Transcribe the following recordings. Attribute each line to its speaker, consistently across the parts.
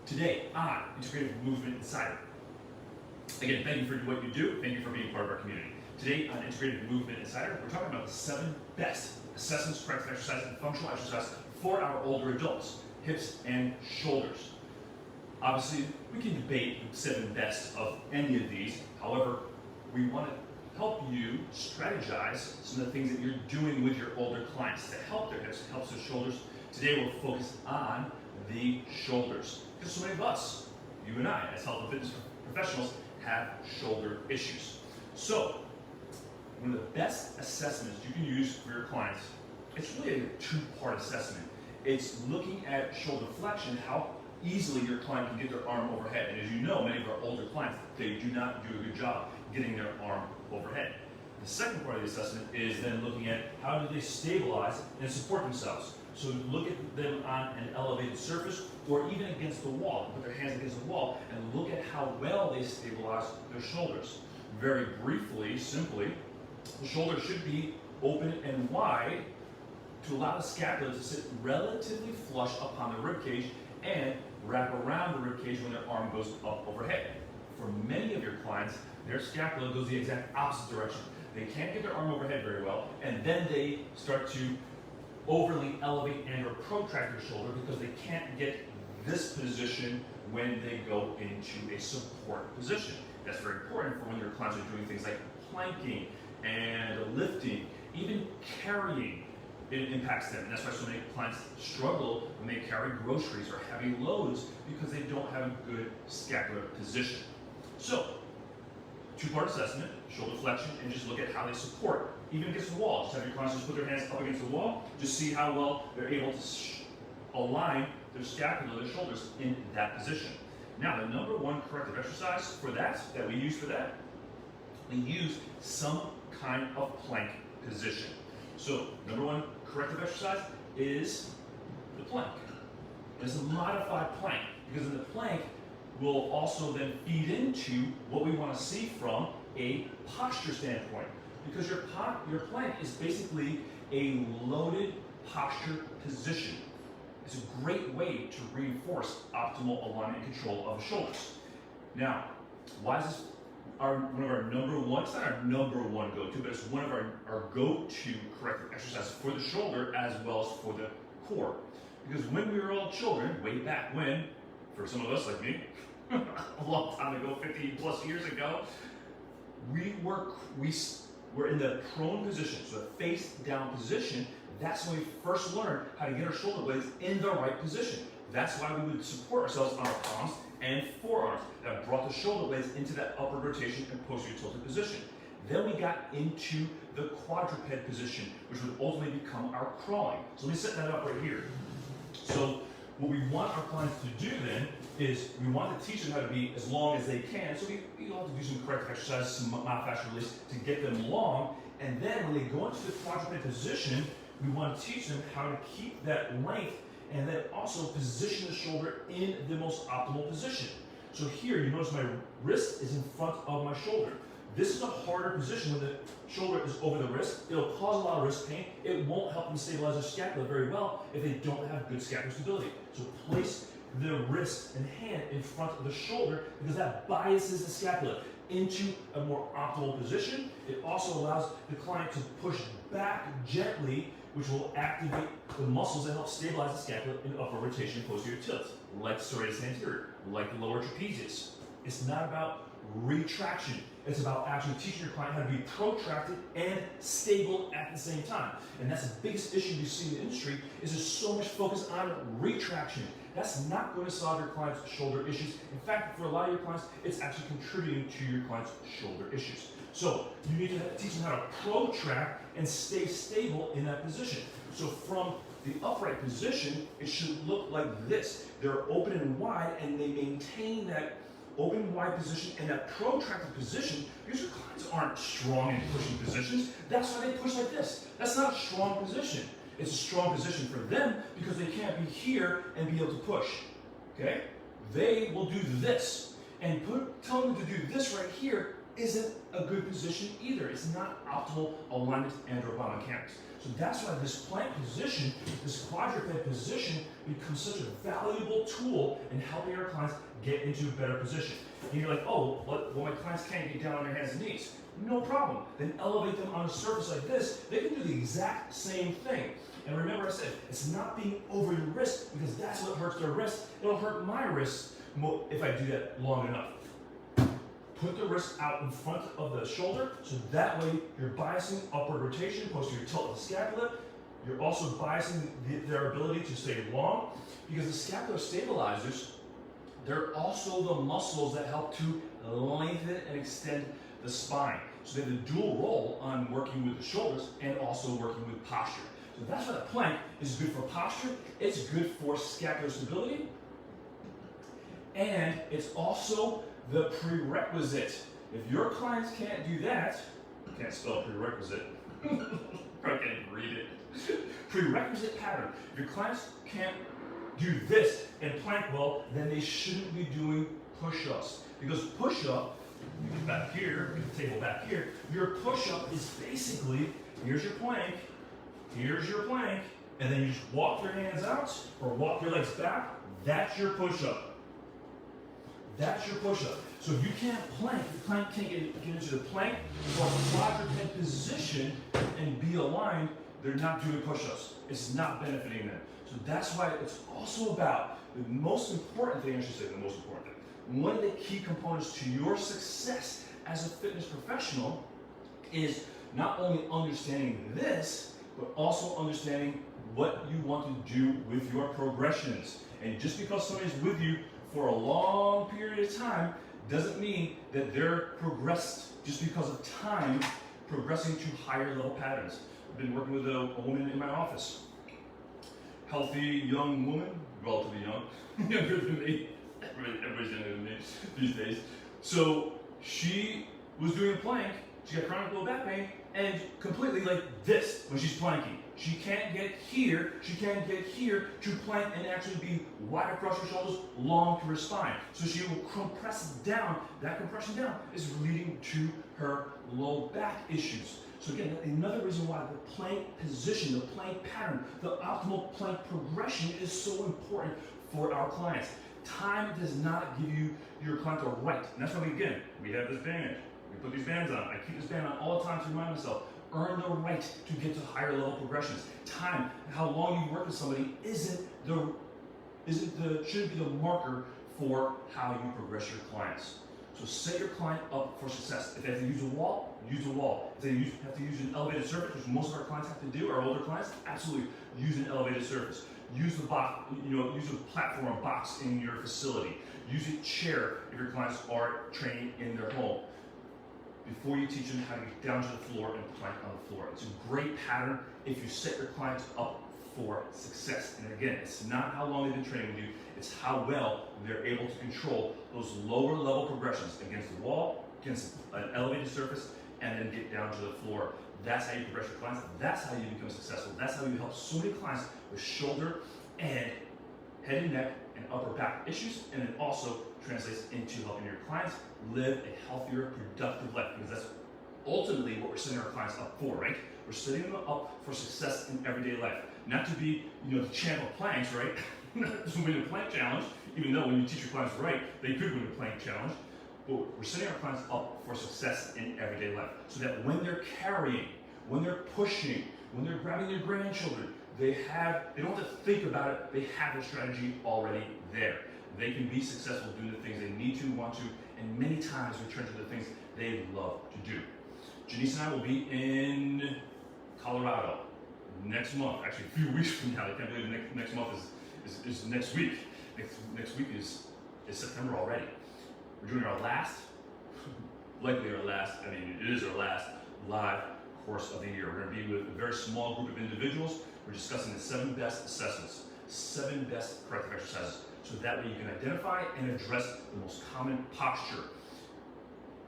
Speaker 1: Today on Integrative Movement Insider. Again, thank you for what you do. Thank you for being part of our community. Today on Integrative Movement Insider, we're talking about the 7 best assessments, corrective exercise, and functional exercise for our older adults, hips and shoulders. Obviously, we can debate the 7 best of any of these. However, we want to help you strategize some of the things that you're doing with your older clients to help their hips, help their shoulders. Today, we'll focus on the shoulders. Because so many of us, you and I, as health and fitness professionals, have shoulder issues. So, one of the best assessments you can use for your clients, it's really a 2-part assessment. It's looking at shoulder flexion, how easily your client can get their arm overhead. And as you know, many of our older clients, they do not do a good job getting their arm overhead. The second part of the assessment is then looking at how do they stabilize and support themselves. So look at them on an elevated surface or even against the wall. Put their hands against the wall and look at how well they stabilize their shoulders. Very briefly, simply, the shoulder should be open and wide to allow the scapula to sit relatively flush upon the ribcage and wrap around the ribcage when their arm goes up overhead. For many of your clients, their scapula goes the exact opposite direction. They can't get their arm overhead very well, and then they start to overly elevate and or protract their shoulder because they can't get this position when they go into a support position. That's very important for when your clients are doing things like planking and lifting, even carrying. It impacts them. And that's why so many clients struggle when they carry groceries or heavy loads because they don't have a good scapular position. So, 2-part assessment, shoulder flexion, and just look at how they support, even against the wall. Just have your clients just put their hands up against the wall, just see how well they're able to align their scapula, their shoulders in that position. Now, the number 1 corrective exercise for that we use we use some kind of plank position. So, number 1 corrective exercise is the plank. It's a modified plank, because in the plank, will also then feed into what we want to see from a posture standpoint. Because your plank is basically a loaded posture position. It's a great way to reinforce optimal alignment and control of the shoulders. Now, why is this one of our number 1? It's not our number 1 go-to, but it's one of our go-to corrective exercises for the shoulder as well as for the core. Because when we were all children, way back when, for some of us like me, a long time ago, 50 plus years ago, we were in the prone position, so the face down position. That's when we first learned how to get our shoulder blades in the right position. That's why we would support ourselves on our palms and forearms. That brought the shoulder blades into that upward rotation and posterior tilted position. Then we got into the quadruped position, which would ultimately become our crawling. So let me set that up right here. So what we want our clients to do then is we want to teach them how to be as long as they can. So we have to do some corrective exercises, some myofascial release to get them long. And then when they go into the quadruped position, we want to teach them how to keep that length and then also position the shoulder in the most optimal position. So here, you notice my wrist is in front of my shoulder. This is a harder position when the shoulder is over the wrist. It'll cause a lot of wrist pain. It won't help them stabilize their scapula very well if they don't have good scapular stability. So place the wrist and hand in front of the shoulder because that biases the scapula into a more optimal position. It also allows the client to push back gently, which will activate the muscles that help stabilize the scapula in upward rotation and posterior tilt, like serratus anterior, like the lower trapezius. It's not about retraction. It's about actually teaching your client how to be protracted and stable at the same time. And that's the biggest issue you see in the industry is there's so much focus on retraction. That's not going to solve your client's shoulder issues. In fact, for a lot of your clients, it's actually contributing to your client's shoulder issues. So you need to teach them how to protract and stay stable in that position. So from the upright position, it should look like this. They're open and wide, and they maintain that open wide position and that protracted position because your clients aren't strong in pushing positions. That's why they push like this. That's not a strong position. It's a strong position for them because they can't be here and be able to push. Okay? They will do this and tell them to do this right here isn't a good position either. It's not optimal alignment and or biomechanics. So that's why this plank position, this quadruped position, becomes such a valuable tool in helping our clients get into a better position. And you're like, oh, well, my clients can't get down on their hands and knees. No problem. Then elevate them on a surface like this. They can do the exact same thing. And remember I said, it's not being over your wrist, because that's what hurts their wrist. It'll hurt my wrist if I do that long enough. Put the wrist out in front of the shoulder, so that way you're biasing upward rotation, posterior tilt of the scapula. You're also biasing their ability to stay long, because the scapular stabilizers, they're also the muscles that help to lengthen and extend the spine. So they have a dual role on working with the shoulders and also working with posture. So that's why the plank is good for posture, it's good for scapular stability, and it's also the prerequisite. If your clients can't do that, can't spell prerequisite, probably can't even read it. Prerequisite pattern. If your clients can't do this and plank well, then they shouldn't be doing push-ups. Because push-up, you get back here, get the table back here, your push-up is basically, here's your plank, and then you just walk your hands out or walk your legs back. That's your push-up. That's your push-up. So if you can't plank, the client can't get into the plank or quadruped position and be aligned, they're not doing push-ups. It's not benefiting them. So that's why it's also about the most important thing, I should say the most important thing. One of the key components to your success as a fitness professional is not only understanding this, but also understanding what you want to do with your progressions. And just because somebody's with you for a long period of time doesn't mean that they're progressed just because of time, progressing to higher level patterns. I've been working with a woman in my office. Healthy young woman, relatively young, younger than me. Everybody's younger than me these days. So she was doing a plank, she got chronic low back pain, and completely like this when she's planking. She can't get here to plank and actually be wide across her shoulders, long to her spine. So she will compress down. That compression down is leading to her low back issues. So again, another reason why the plank position, the plank pattern, the optimal plank progression is so important for our clients. Time does not give you your client the right. And that's why we have this band. We put these bands on. I keep this band on all the time to remind myself. Earn the right to get to higher level progressions. Time, how long you work with somebody shouldn't be the marker for how you progress your clients. So set your client up for success. If they have to use a wall, use a wall. If they have to use an elevated surface, which most of our clients have to do, our older clients, absolutely use an elevated surface. Use the box, use a platform or box in your facility. Use a chair if your clients are training in their home. Before you teach them how to get down to the floor and plank on the floor. It's a great pattern if you set your clients up for success. And again, it's not how long they've been training with you, it's how well they're able to control those lower level progressions against the wall, against an elevated surface, and then get down to the floor. That's how you progress your clients. That's how you become successful. That's how you help so many clients with shoulder and head and neck and upper back issues, and then also translates into helping your clients live a healthier, productive life, because that's ultimately what we're setting our clients up for, right? We're setting them up for success in everyday life. Not to be, the champ of planks, right? To win a plank challenge, even though when you teach your clients right, they could win a plank challenge. But we're setting our clients up for success in everyday life, so that when they're carrying, when they're pushing, when they're grabbing their grandchildren, they don't have to think about it, they have their strategy already there. They can be successful doing the things they need to, want to, and many times return to the things they love to do. Janice and I will be in Colorado next month, actually a few weeks from now. I can't believe next month is next week. Next week is September already. We're doing our last, likely our last, it is our last live course of the year. We're going to be with a very small group of individuals. We're discussing the 7 best assessments, 7 best corrective exercises, so that way you can identify and address the most common posture,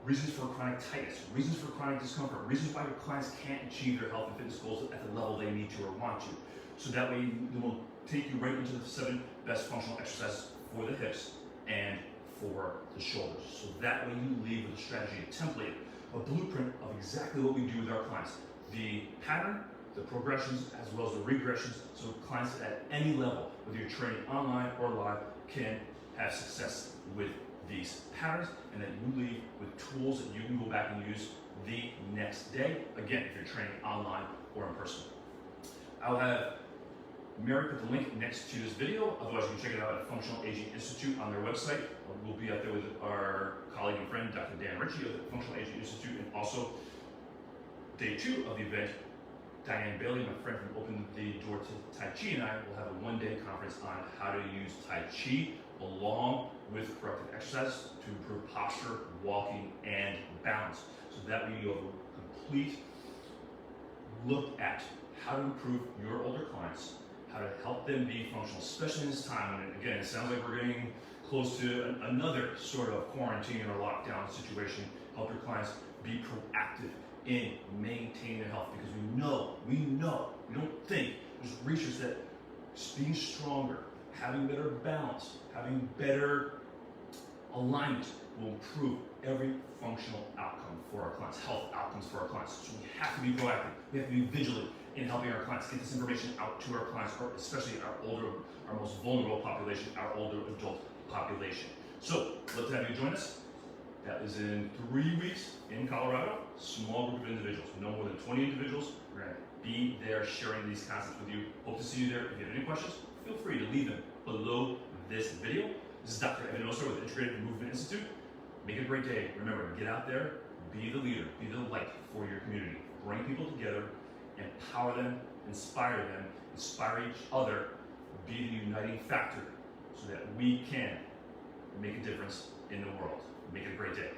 Speaker 1: reasons for chronic tightness, reasons for chronic discomfort, reasons why your clients can't achieve their health and fitness goals at the level they need to or want to. So that way it will take you right into the 7 best functional exercises for the hips and for the shoulders. So that way you leave with a strategy, a template, a blueprint of exactly what we do with our clients. The pattern, the progressions, as well as the regressions, so clients at any level, whether you're training online or live, can have success with these patterns, and then you leave with tools that you can go back and use the next day. Again, if you're training online or in person. I'll have Mary put the link next to this video. Otherwise, you can check it out at Functional Aging Institute on their website. We'll be out there with our colleague and friend, Dr. Dan Ritchie of the Functional Aging Institute, and also day 2 of the event, Diane Bailey, my friend from Open the Door to Tai Chi, and I will have a one-day conference on how to use Tai Chi along with corrective exercise to improve posture, walking, and balance. So that way you have a complete look at how to improve your older clients, how to help them be functional, especially in this time. And again, it sounds like we're getting close to another sort of quarantine or lockdown situation. Help your clients be proactive in maintaining their health, because we don't think, there's research that being stronger, having better balance, having better alignment will improve every functional outcome for our clients, health outcomes for our clients. So we have to be proactive. We have to be vigilant in helping our clients get this information out to our clients, or especially our most vulnerable population, our older adult population. So, love to have you join us. That is in 3 weeks in Colorado. Small group of individuals, no more than 20 individuals. We're going to be there sharing these concepts with you. Hope to see you there. If you have any questions, feel free to leave them below this video. This is Dr. Osar with Integrative Movement Institute. Make it a great day. Remember, get out there, be the leader, be the light for your community. Bring people together, empower them, inspire each other, be the uniting factor so that we can make a difference in the world. Make it a great day.